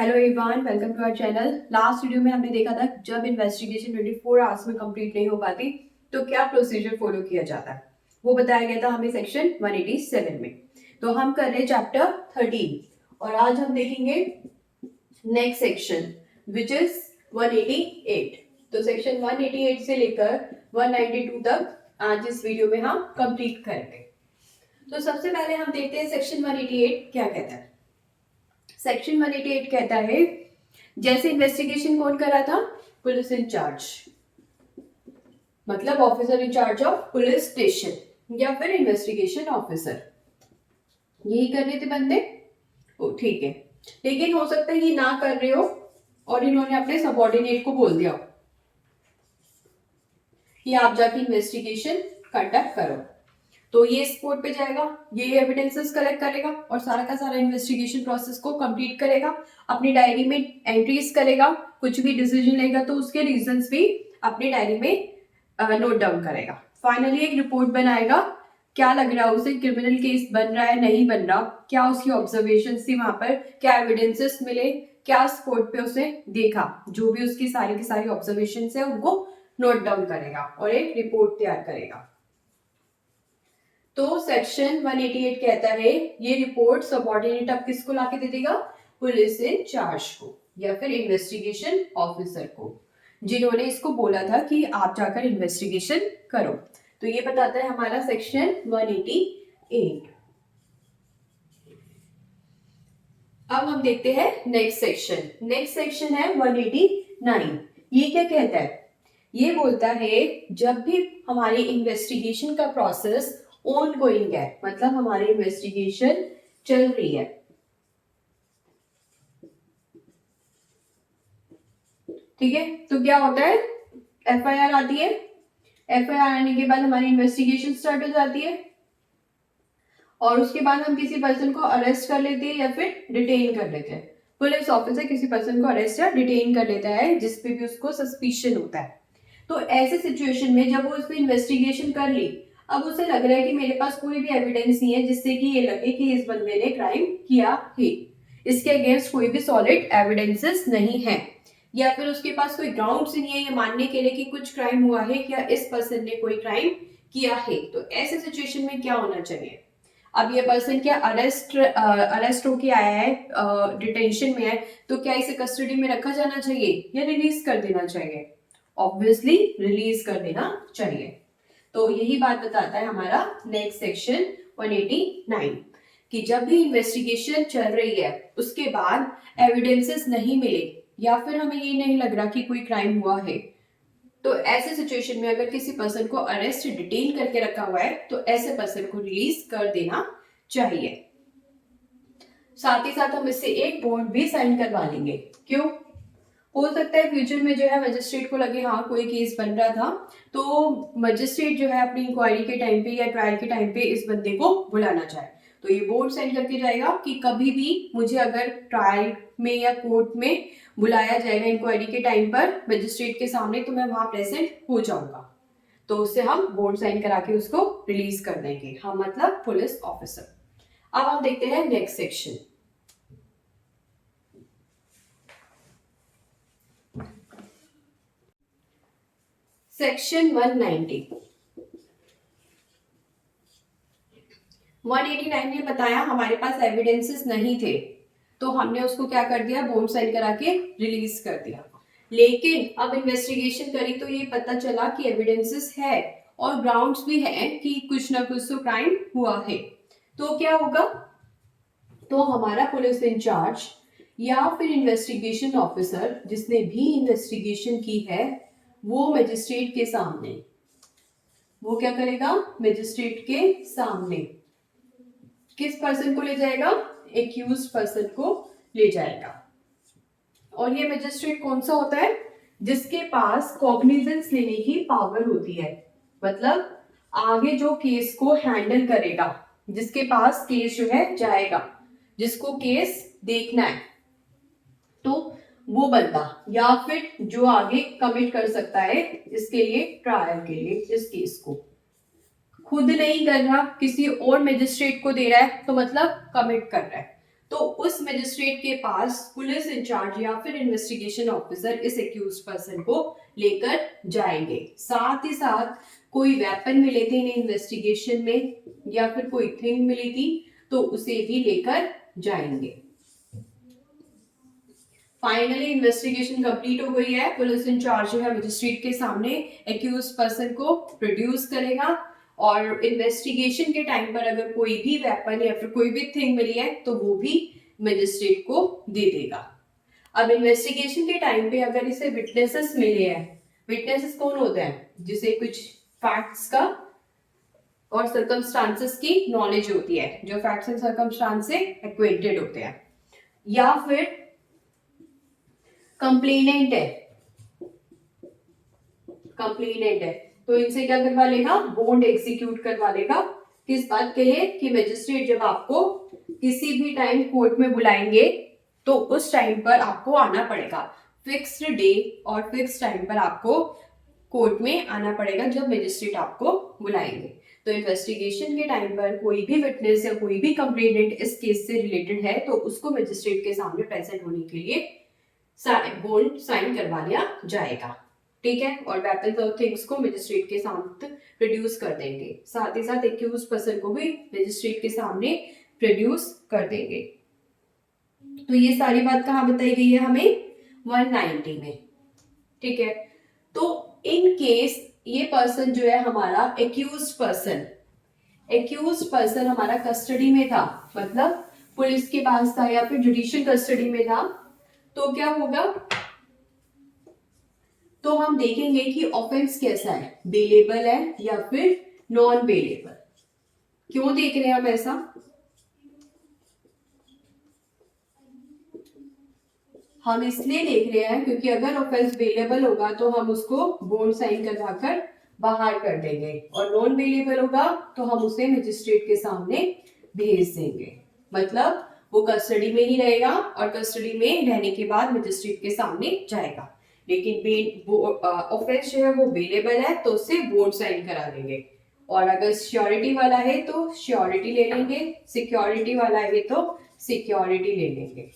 Hello everyone, welcome to our channel. Last video में हमने देखा था जब इन्वेस्टिगेशन 24 आवर्स में कंप्लीट नहीं हो पाती तो क्या प्रोसीजर फॉलो किया जाता है, वो बताया गया था हमें सेक्शन 187 में। तो हम कर रहे हैं चैप्टर 13 और आज हम देखेंगे नेक्स्ट सेक्शन विच इज 188। तो सेक्शन 188 से लेकर 192 तक आज इस वीडियो में हम कंप्लीट करेंगे। तो सबसे पहले हम देखते हैं सेक्शन 188 क्या कहता है। सेक्शन 188 कहता है जैसे इन्वेस्टिगेशन कौन कर रहा था, पुलिस इंचार्ज, मतलब officer incharge of police station या फिर इन्वेस्टिगेशन ऑफिसर, यही कर रहे थे बंदे। ओ ठीक है, लेकिन हो सकता है ये ना कर रहे हो और इन्होंने अपने सबऑर्डिनेट को बोल दिया कि आप जाके इन्वेस्टिगेशन कंडक्ट करो। तो ये स्पॉट पे जाएगा, ये एविडेंसेस कलेक्ट करेगा और सारा का सारा इन्वेस्टिगेशन प्रोसेस को कंप्लीट करेगा, अपनी डायरी में एंट्रीज करेगा, कुछ भी डिसीजन लेगा तो उसके रीजंस भी अपनी डायरी में नोट डाउन करेगा। फाइनली एक रिपोर्ट बनाएगा, क्या लग रहा है उसे, क्रिमिनल केस बन रहा है नहीं बन रहा, क्या उसकी ऑब्जर्वेशन थी वहां पर, क्या एविडेंसेस मिले, क्या स्पॉट पे उसे देखा, जो भी उसकी सारी की सारी ऑब्जर्वेशन है उनको नोट डाउन करेगा और एक रिपोर्ट तैयार करेगा। तो सेक्शन 188 कहता है ये रिपोर्ट सबऑर्डिनेट अब किसको लाके दे देगा, पुलिस इंचार्ज को या फिर इन्वेस्टिगेशन ऑफिसर को, जिन्होंने इसको बोला था कि आप जाकर इन्वेस्टिगेशन करो। तो ये बताता है हमारा सेक्शन 188। अब हम देखते हैं नेक्स्ट सेक्शन। नेक्स्ट सेक्शन है 189। ये क्या कहता है, ये बोलता है जब भी हमारी इन्वेस्टिगेशन का प्रोसेस ऑन गोइंग है, मतलब हमारी इन्वेस्टिगेशन चल रही है, ठीक है, तो क्या होता है, एफआईआर आती है, एफआईआर आने के बाद हमारी इन्वेस्टिगेशन स्टार्ट हो जाती है और उसके बाद हम किसी पर्सन को अरेस्ट कर लेते हैं या फिर डिटेन कर लेते हैं। पुलिस ऑफिसर किसी पर्सन को अरेस्ट या डिटेन कर लेता है जिसपे भी उसको सस्पिशन होता है। तो ऐसे सिचुएशन में जब वो उस पर इन्वेस्टिगेशन कर ली, अब उसे लग रहा है कि मेरे पास कोई भी एविडेंस नहीं है जिससे कि ये लगे कि इस बंदे ने क्राइम किया है, इसके अगेंस्ट कोई भी सॉलिड एविडेंसेस नहीं है, या फिर उसके पास कोई ग्राउंड्स नहीं है ये मानने के लिए कि कुछ क्राइम हुआ है या इस पर्सन ने कोई क्राइम किया है। तो ऐसे सिचुएशन में क्या होना चाहिए, अब ये पर्सन क्या अरेस्ट होके आया है, डिटेंशन में है, तो क्या इसे कस्टडी में रखा जाना चाहिए या रिलीज कर देना चाहिए? ऑब्वियसली रिलीज कर देना चाहिए। तो यही बात बताता है हमारा नेक्स्ट सेक्शन 189 कि जब भी इन्वेस्टिगेशन चल रही है उसके बाद एविडेंसेस नहीं मिले या फिर हमें ये नहीं लग रहा कि कोई क्राइम हुआ है, तो ऐसे सिचुएशन में अगर किसी पर्सन को अरेस्ट डिटेन करके रखा हुआ है तो ऐसे पर्सन को रिलीज कर देना चाहिए। साथ ही साथ हम इससे एक बॉन्ड भी साइन करवा लेंगे। क्यों? हो सकता है फ्यूचर में जो है मजिस्ट्रेट को लगे हाँ कोई केस बन रहा था, तो मजिस्ट्रेट जो है अपनी इंक्वायरी के टाइम पे या ट्रायल के टाइम पे इस बंदे को बुलाना चाहे, तो ये बोर्ड साइन करके जाएगा कि कभी भी मुझे अगर ट्रायल में या कोर्ट में बुलाया जाएगा इंक्वायरी के टाइम पर मजिस्ट्रेट के सामने, तो मैं वहां प्रेजेंट हो जाऊंगा। तो उससे हम बोर्ड साइन करा के उसको रिलीज कर देंगे, हम मतलब पुलिस ऑफिसर। अब हम देखते हैं नेक्स्ट सेक्शन। सेक्शन 189 ने बताया हमारे पास एविडेंसेस नहीं थे तो हमने उसको क्या कर दिया, बॉन्ड साइन करा के रिलीज कर दिया। लेकिन अब इन्वेस्टिगेशन करी तो ये पता चला कि एविडेंसेस है और ग्राउंड्स भी है कि कुछ ना कुछ तो क्राइम हुआ है, तो क्या होगा, तो हमारा पुलिस इंचार्ज या फिर इन्वेस्टिगेशन ऑफिसर जिसने भी इन्वेस्टिगेशन की है वो मजिस्ट्रेट के सामने, वो क्या करेगा, मजिस्ट्रेट के सामने किस पर्सन को ले जाएगा, एक्यूज्ड पर्सन को ले जाएगा। और ये मजिस्ट्रेट कौन सा होता है, जिसके पास कॉग्निजेंस लेने की पावर होती है, मतलब आगे जो केस को हैंडल करेगा, जिसके पास केस जो है जाएगा, जिसको केस देखना है, तो वो बंदा या फिर जो आगे कमिट कर सकता है इसके लिए, ट्रायल के लिए इस केस को खुद नहीं कर रहा किसी और मजिस्ट्रेट को दे रहा है, तो मतलब कमिट कर रहा है। तो उस मजिस्ट्रेट के पास पुलिस इंचार्ज या फिर इन्वेस्टिगेशन ऑफिसर इस एक्यूज पर्सन को लेकर जाएंगे। साथ ही साथ कोई वेपन मिले थे इन्हें इन्वेस्टिगेशन में या फिर कोई थिंग मिली थी तो उसे भी लेकर जाएंगे। फाइनली इन्वेस्टिगेशन कंप्लीट हो गई है। पुलिस इंचार्ज जो है मजिस्ट्रेट के सामने एक्यूज पर्सन को प्रोड्यूस करेगा और इन्वेस्टिगेशन के टाइम पर अगर कोई भी वेपन या फिर कोई भी थिंग मिली है तो वो भी मजिस्ट्रेट को दे देगा। अब इन्वेस्टिगेशन के टाइम पे अगर इसे विटनेसेस मिले हैं, विटनेसेस कौन होते हैं? जिसे कुछ फैक्ट्स का और सर्कमस्टांसेस की नॉलेज होती है, जो फैक्ट्स एंड सर्कमस्टांस से एक्वेंटेड होते हैं, या फिर कंप्लेनेंट है, कंप्लेनेंट है तो इनसे क्या करवा लेगा? बॉन्ड एग्जीक्यूट करवा लेगा। किस बात के लिए? कि मजिस्ट्रेट जब आपको किसी भी टाइम कोर्ट में बुलाएंगे तो उस टाइम पर आपको आना पड़ेगा। फिक्स्ड डे और फिक्स टाइम पर आपको कोर्ट में आना पड़ेगा जब मजिस्ट्रेट आपको बुलाएंगे। तो इन्वेस्टिगेशन के टाइम पर कोई भी विटनेस या कोई भी कंप्लेनेंट इस केस से रिलेटेड है तो उसको मजिस्ट्रेट के सामने प्रेजेंट होने के लिए बॉन्ड साइन करवा लिया जाएगा। ठीक है, और वेपन्स और थिंग्स को मजिस्ट्रेट के साथ प्रोड्यूस कर देंगे। साथ ही साथ एक्यूज पर्सन को भी मजिस्ट्रेट के सामने प्रोड्यूस कर देंगे। तो ये सारी बात कहाँ बताई गई है हमें? 190 में। ठीक है, तो इन केस ये पर्सन जो है हमारा एक्यूज पर्सन हमारा कस्टडी में था, मतलब पुलिस के पास था या फिर जुडिशियल कस्टडी में था, तो क्या होगा? तो हम देखेंगे कि ऑफेंस कैसा है, बेलेबल है या फिर नॉन बेलेबल। क्यों देख रहे हैं हम ऐसा? हम इसलिए देख रहे हैं क्योंकि अगर ऑफेंस बेलेबल होगा तो हम उसको बॉन्ड साइन करवाकर बाहर कर देंगे, और नॉन बेलेबल होगा तो हम उसे मजिस्ट्रेट के सामने भेज देंगे। मतलब वो कस्टडी में ही रहेगा और कस्टडी में रहने के बाद मजिस्ट्रेट के सामने जाएगा। लेकिन ऑफेंस जो है वो बेलेबल है तो उससे बॉन्ड साइन करा देंगे, और अगर श्योरिटी वाला है तो श्योरिटी ले लेंगे, सिक्योरिटी वाला है तो सिक्योरिटी ले लेंगे,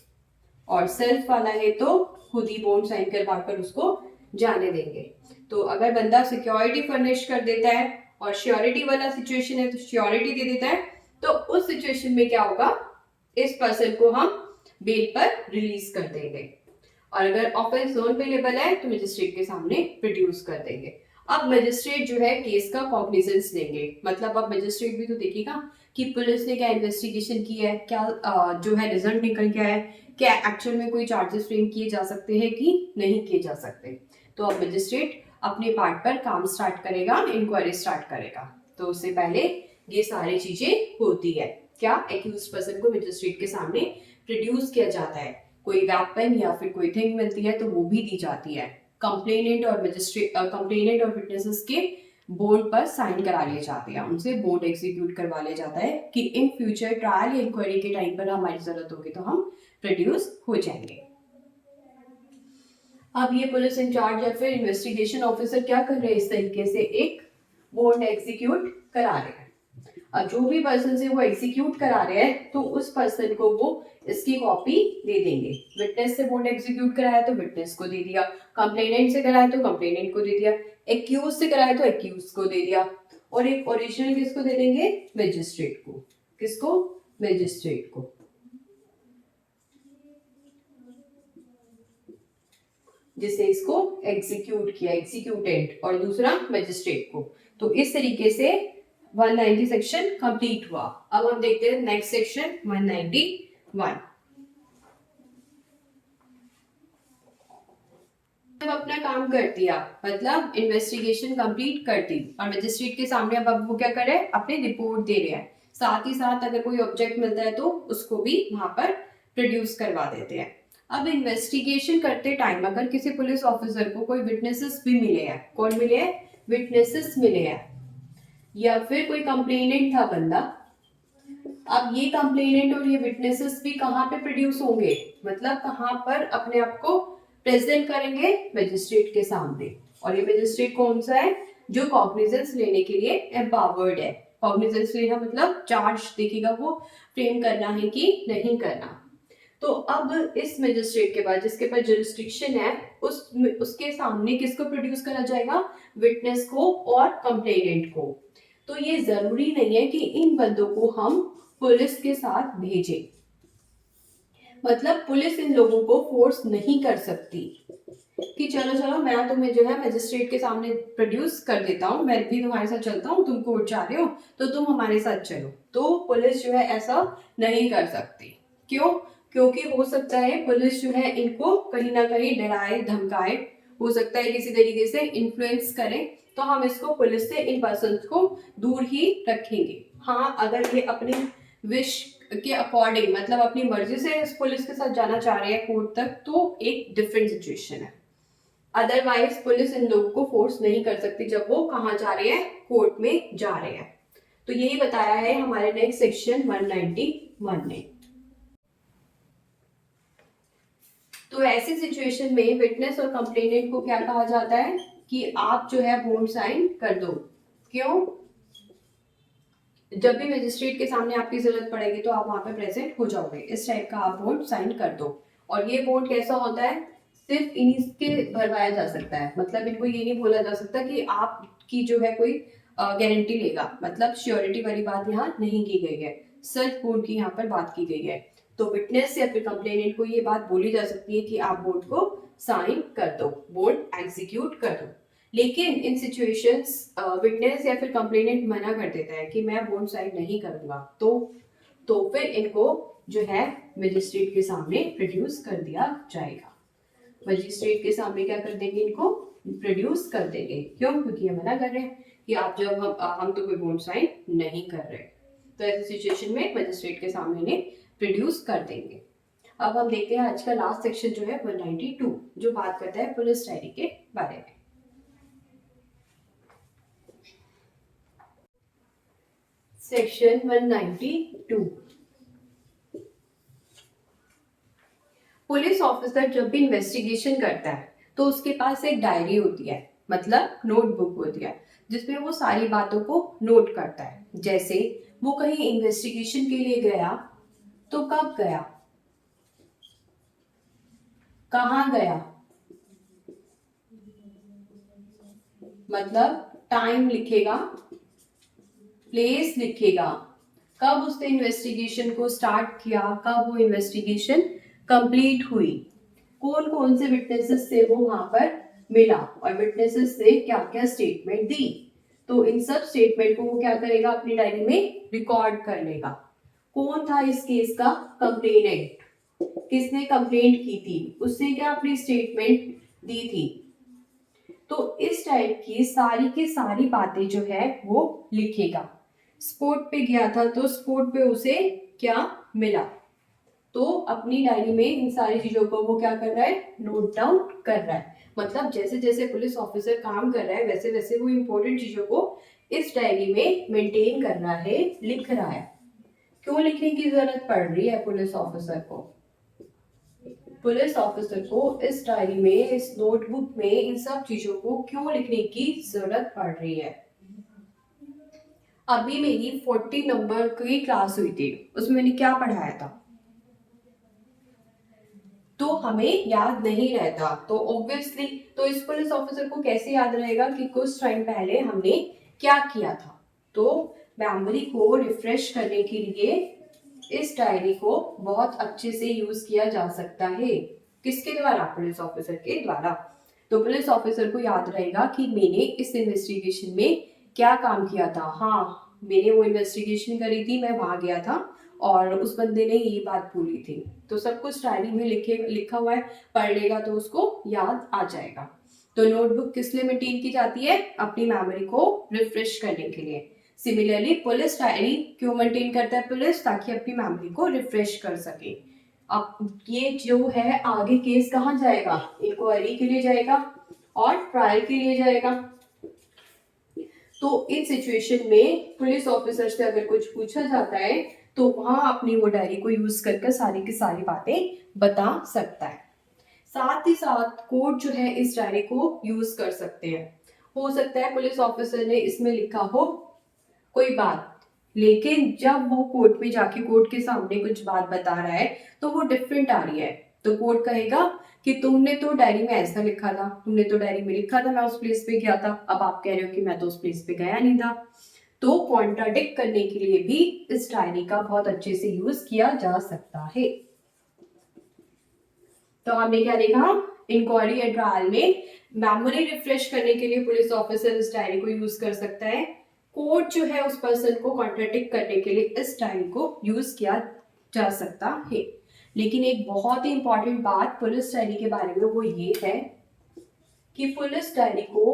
और सेल्फ वाला है तो खुद ही बॉन्ड साइन करवा कर उसको जाने देंगे। तो अगर बंदा सिक्योरिटी फर्निश कर देता है और श्योरिटी वाला सिचुएशन है तो श्योरिटी दे देता है, तो उस सिचुएशन में क्या होगा? इस पर्सन को हम बेल पर रिलीज कर देंगे, और अगर ऑफेंस नॉन बेलेबल है तो मजिस्ट्रेट के सामने प्रोड्यूस कर देंगे। अब मजिस्ट्रेट जो है केस का कॉग्निजेंस लेंगे, मतलब अब मजिस्ट्रेट भी तो देखेगा कि पुलिस ने क्या इन्वेस्टिगेशन की है, क्या जो है रिजल्ट निकल गया है, क्या एक्चुअल में कोई चार्जेस फ्रेम किए जा सकते हैं कि नहीं किए जा सकते। तो अब मजिस्ट्रेट अपने पार्ट पर काम स्टार्ट करेगा, इंक्वायरी स्टार्ट करेगा। तो उससे पहले ये सारी चीजें होती है। क्या? एक्यूज पर्सन को मजिस्ट्रेट के सामने प्रोड्यूस किया जाता है, कोई वेपन या फिर कोई थिंग मिलती है तो वो भी दी जाती है। कंप्लेनेंट और विटनेसेस के बॉन्ड पर साइन करा लिए जाते हैं, उनसे बॉन्ड एग्जीक्यूट करवा लिया जाता है कि इन फ्यूचर ट्रायल या इंक्वायरी के टाइम पर हमारी जरूरत होगी तो हम प्रोड्यूस हो जाएंगे। अब ये पुलिस इंचार्ज या फिर इन्वेस्टिगेशन ऑफिसर क्या कर रहे हैं? इस तरीके से एक बॉन्ड एग्जीक्यूट करा रहे हैं। अब जो भी पर्सन से वो एग्जीक्यूट करा रहे हैं तो उस पर्सन को वो इसकी कॉपी दे देंगे। विटनेस से बॉन्ड एग्जीक्यूट कराया तो विटनेस को दे दिया, कंप्लेनेंट से कराया तो कंप्लेनेंट को दे दिया, एक्यूज से कराया तो एक्यूज को दे दिया, और एक ओरिजिनल किसको दे देंगे? मजिस्ट्रेट को। किसको? मजिस्ट्रेट को। जिससे इसको एग्जीक्यूट किया, एग्जीक्यूटेंट, और दूसरा मजिस्ट्रेट को। तो इस तरीके से 190 सेक्शन कंप्लीट हुआ। अब हम देखते हैं नेक्स्ट सेक्शन 191। जब अपना काम कर दिया, मतलब इन्वेस्टिगेशन कंप्लीट कर दी, और मजिस्ट्रेट के सामने अब वो क्या करे? अपनी रिपोर्ट दे रहे हैं। साथ ही साथ अगर कोई ऑब्जेक्ट मिलता है तो उसको भी वहां पर प्रोड्यूस करवा देते हैं। अब इन्वेस्टिगेशन करते टाइम अगर किसी पुलिस ऑफिसर को कोई विटनेसेस भी मिले हैं, कौन मिले हैं? विटनेसेस मिले हैं, या फिर कोई कंप्लेनेंट था बंदा। अब ये कंप्लेनेंट और ये विटनेसेस भी कहाँ पे प्रोड्यूस होंगे? मतलब कहाँ पर अपने आप को प्रेजेंट करेंगे? मजिस्ट्रेट के सामने। और ये मजिस्ट्रेट कौन सा है? जो कॉग्निजेंस लेने के लिए एम्पावर्ड है। कॉग्निजेंस लेना मतलब चार्ज देखेगा वो फ्रेम करना है कि नहीं करना। तो अब इस मजिस्ट्रेट के बाद जिसके पास जुरिस्डिक्शन है उसके सामने किसको प्रोड्यूस करा जाएगा, विटनेस को और कंप्लेनेंट को। तो ये जरूरी नहीं है कि इन बंदों को हम पुलिस के साथ भेजें, मतलब पुलिस इन लोगों को फोर्स नहीं कर सकती कि चलो चलो मैं तुम्हें जो है मजिस्ट्रेट के सामने प्रोड्यूस कर देता हूँ, मैं भी तुम्हारे साथ चलता हूँ, तुम कोर्ट जा रहे हो तो तुम हमारे साथ चलो। तो पुलिस जो है ऐसा नहीं कर सकती। क्यों? क्योंकि हो सकता है पुलिस जो है इनको कहीं ना कहीं डराए धमकाए, हो सकता है किसी तरीके से इन्फ्लुएंस करे, तो हम इसको पुलिस से इन पर्सन को दूर ही रखेंगे। हाँ, अगर ये अपनी विश के अकॉर्डिंग मतलब अपनी मर्जी से इस पुलिस के साथ जाना चाह रहे हैं कोर्ट तक, तो एक डिफरेंट सिचुएशन है। अदरवाइज पुलिस इन लोगों को फोर्स नहीं कर सकती जब वो कहाँ जा रहे हैं, कोर्ट में जा रहे हैं। तो यही बताया है हमारे नेक्स्ट सेक्शन 191 ने। तो ऐसी सिचुएशन में विटनेस और कंप्लेनेंट को क्या कहा जाता है कि आप जो है बॉन्ड साइन कर दो। क्यों? जब भी मजिस्ट्रेट के सामने आपकी जरूरत पड़ेगी तो आप वहां पे प्रेजेंट हो जाओगे, इस टाइप का आप बॉन्ड साइन कर दो। और ये बॉन्ड कैसा होता है, सिर्फ इन्हीं के भरवाया जा सकता है, मतलब इनको ये नहीं बोला जा सकता कि आपकी जो है कोई गारंटी लेगा, मतलब श्योरिटी वाली बात यहाँ नहीं की गई है, सिर्फ बॉन्ड की यहाँ पर बात की गई है। तो विटनेस या फिर कंप्लेनेंट को ये बात बोली जा सकती है कि आप बॉन्ड को साइन कर दो, बॉन्ड एग्जीक्यूट कर दो। लेकिन इन सिचुएशंस विटनेस या फिर कंप्लेनेंट मना कर देता है कि मैं बॉन्ड साइन नहीं करूंगा, तो फिर इनको जो है मजिस्ट्रेट के सामने प्रोड्यूस कर दिया जाएगा। मजिस्ट्रेट के सामने क्या कर देंगे, इनको प्रोड्यूस कर देंगे। क्यों? क्योंकि ये मना कर रहे हैं कि आप जब हम तो कोई बॉन्ड साइन नहीं कर रहे। तो ऐसी सिचुएशन में मजिस्ट्रेट के सामने इन्हें प्रोड्यूस कर देंगे। अब हम देखते हैं आज का लास्ट सेक्शन जो है 192, जो बात करता है पुलिस डायरी के बारे में। सेक्शन 192, पुलिस ऑफिसर जब भी इन्वेस्टिगेशन करता है तो उसके पास एक डायरी होती है, मतलब नोटबुक होती है, जिसमें वो सारी बातों को नोट करता है। जैसे वो कहीं इन्वेस्टिगेशन के लिए गया तो कब गया, कहाँ गया, मतलब टाइम लिखेगा, प्लेस लिखेगा, कब उसने इन्वेस्टिगेशन को स्टार्ट किया, कब वो इन्वेस्टिगेशन कंप्लीट हुई, कौन कौन से विटनेसेस से वो वहां पर मिला और विटनेसेस से क्या क्या स्टेटमेंट दी। तो इन सब स्टेटमेंट को वो क्या करेगा, अपनी डायरी में रिकॉर्ड कर लेगा। कौन था इस केस का कंप्लेनेंट, किसने कंप्लेंट की थी, उसने क्या अपनी स्टेटमेंट दी थी। तो इस टाइप की सारी बातें जो है वो लिखेगा। स्पॉट पे गया था तो स्पॉट पे उसे क्या मिला, तो अपनी डायरी में इन सारी चीजों को वो क्या कर रहा है, नोट डाउन कर रहा है। मतलब जैसे जैसे पुलिस ऑफिसर काम कर रहा है वैसे वैसे वो इंपॉर्टेंट चीजों को इस डायरी में मेंटेन कर रहा है, लिख रहा है। क्यों लिखने की जरूरत पड़ रही है पुलिस ऑफिसर को, पुलिस ऑफिसर को इस डायरी में, इस नोटबुक में इन सब चीजों को क्यों लिखने की जरूरत पड़ रही है। अभी मेरी 40 नंबर की क्लास हुई थी, उसमें मैंने क्या पढ़ाया था, तो हमें याद नहीं रहता। तो ऑब्वियसली तो इस पुलिस ऑफिसर को कैसे याद रहेगा कि कुछ टाइम पहले हमने क्या किया था। तो मेमोरी को रिफ्रेश करने के लिए इस डायरी को बहुत अच्छे से यूज किया जा सकता है। किसके द्वारा? पुलिस ऑफिसर के द्वारा। तो पुलिस ऑफिसर को याद रहेगा कि मैंने इस इन्वेस्टिगेशन में क्या काम किया था। हाँ, मैंने वो इन्वेस्टिगेशन करी थी, मैं वहां गया था और उस बंदे ने ये बात बोली थी। तो सब कुछ डायरी में लिखा हुआ है, पढ़ लेगा तो उसको याद आ जाएगा। तो नोटबुक किस लिए मेंटेन की जाती है? अपनी मेमोरी को रिफ्रेश करने के लिए। सिमिलरली पुलिस डायरी क्यों मेंटेन करता है पुलिस? ताकि अपनी मेमोरी को रिफ्रेश कर सके। अब ये जो है आगे केस कहाँ जाएगा? इंक्वायरी के लिए जाएगा और ट्रायल के लिए जाएगा। तो इस सिचुएशन में पुलिस ऑफिसर से अगर कुछ पूछा जाता है तो वहां अपनी वो डायरी को यूज करके सारी की सारी बातें बता सकता है। साथ ही साथ कोर्ट जो है इस डायरी को यूज कर सकते हैं। हो सकता है पुलिस ऑफिसर ने इसमें लिखा हो कोई बात लेकिन जब वो कोर्ट में जाके कोर्ट के सामने कुछ बात बता रहा है तो वो डिफरेंट आ रही है, तो कोर्ट कहेगा कि तुमने तो डायरी में ऐसा लिखा था, तुमने तो डायरी में लिखा था मैं उस प्लेस पे गया था, अब आप कह रहे हो कि मैं तो उस प्लेस पे गया नहीं था। तो कॉन्ट्राडिक्ट करने के लिए भी इस डायरी का बहुत अच्छे से यूज किया जा सकता है। तो हमने क्या देखा, इंक्वायरी या ट्रायल में मेमोरी रिफ्रेश करने के लिए पुलिस ऑफिसर इस डायरी को यूज कर सकता है। कोर्ट जो है उस पर्सन को कॉन्ट्राडिक्ट करने के लिए इस डायरी को यूज किया जा सकता है। लेकिन एक बहुत ही इंपॉर्टेंट बात पुलिस डायरी के बारे में वो ये है कि पुलिस डायरी को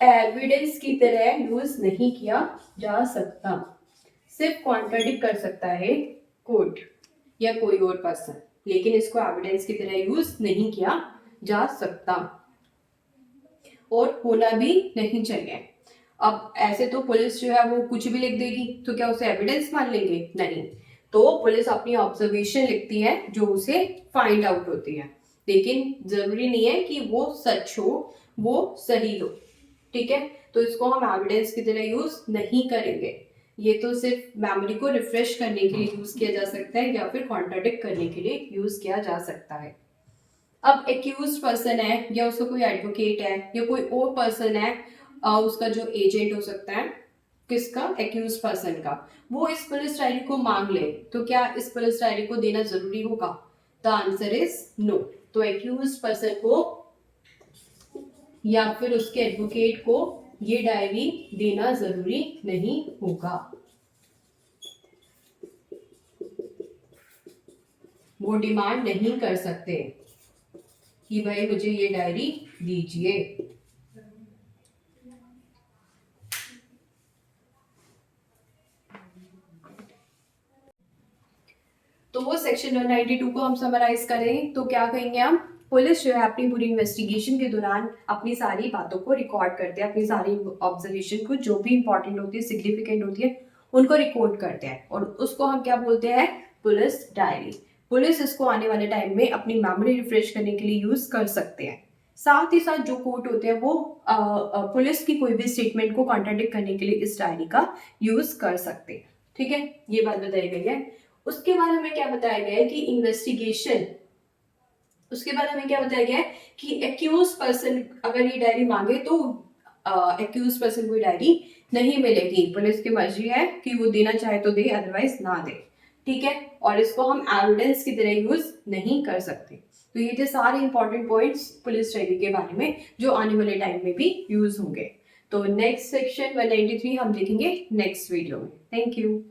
एविडेंस की तरह यूज नहीं किया जा सकता, सिर्फ कॉन्ट्राडिक्ट कर सकता है कोर्ट या कोई और पर्सन, लेकिन इसको एविडेंस की तरह यूज नहीं किया जा सकता और होना भी नहीं चाहिए। अब ऐसे तो पुलिस जो है वो कुछ भी लिख देगी, तो क्या उसे एविडेंस मान लेंगे? नहीं। तो पुलिस अपनी ऑब्जर्वेशन लिखती है जो उसे फाइंड आउट होती है, लेकिन जरूरी नहीं है कि वो सच हो, वो सही हो। ठीक है, तो इसको हम एविडेंस की तरह यूज नहीं करेंगे। ये तो सिर्फ मेमोरी को रिफ्रेश करने के लिए यूज किया जा सकता है या फिर कॉन्ट्राडिक्ट करने के लिए यूज किया जा सकता है। अब एक्यूज पर्सन है या उसका कोई एडवोकेट है या कोई और पर्सन है, उसका जो एजेंट हो सकता है, किसका? एक्यूज पर्सन का, वो इस पुलिस डायरी को मांग ले, तो क्या इस पुलिस डायरी को देना जरूरी होगा? The answer is no. तो एक्यूज पर्सन को या फिर उसके एडवोकेट को ये डायरी देना जरूरी नहीं होगा, वो डिमांड नहीं कर सकते कि भाई मुझे ये डायरी दीजिए। तो वो सेक्शन 192 को हम समराइज करें तो क्या कहेंगे हम? पुलिस जो है अपनी पूरी इन्वेस्टिगेशन के दौरान अपनी सारी बातों को रिकॉर्ड करते हैं, अपनी सारी ऑब्जर्वेशन को जो भी इंपॉर्टेंट होती है, सिग्निफिकेंट होती है, उनको रिकॉर्ड करते हैं और उसको हम क्या बोलते हैं? Police diary. पुलिस इसको आने वाले टाइम में अपनी मेमोरी रिफ्रेश करने के लिए यूज कर सकते हैं। साथ ही साथ जो कोर्ट होते हैं वो पुलिस की कोई भी स्टेटमेंट को कॉन्ट्राडिक्ट करने के लिए इस डायरी का यूज कर सकते हैं। ठीक है, ये बात बताई गई है। उसके बाद हमें क्या बताया गया है कि इन्वेस्टिगेशन, उसके बाद हमें क्या बताया गया है कि एक्यूज पर्सन अगर ये डायरी मांगे तो एक्यूज पर्सन को डायरी नहीं मिलेगी, पुलिस की मर्जी है कि वो देना चाहे तो दे, अदरवाइज ना दे। ठीक है, और इसको हम एविडेंस की तरह यूज नहीं कर सकते। तो ये थे सारे इंपॉर्टेंट पॉइंट्स पुलिस डायरी के बारे में जो आने वाले टाइम में भी यूज होंगे। तो नेक्स्ट सेक्शन 193 हम देखेंगे नेक्स्ट वीडियो में। Thank you.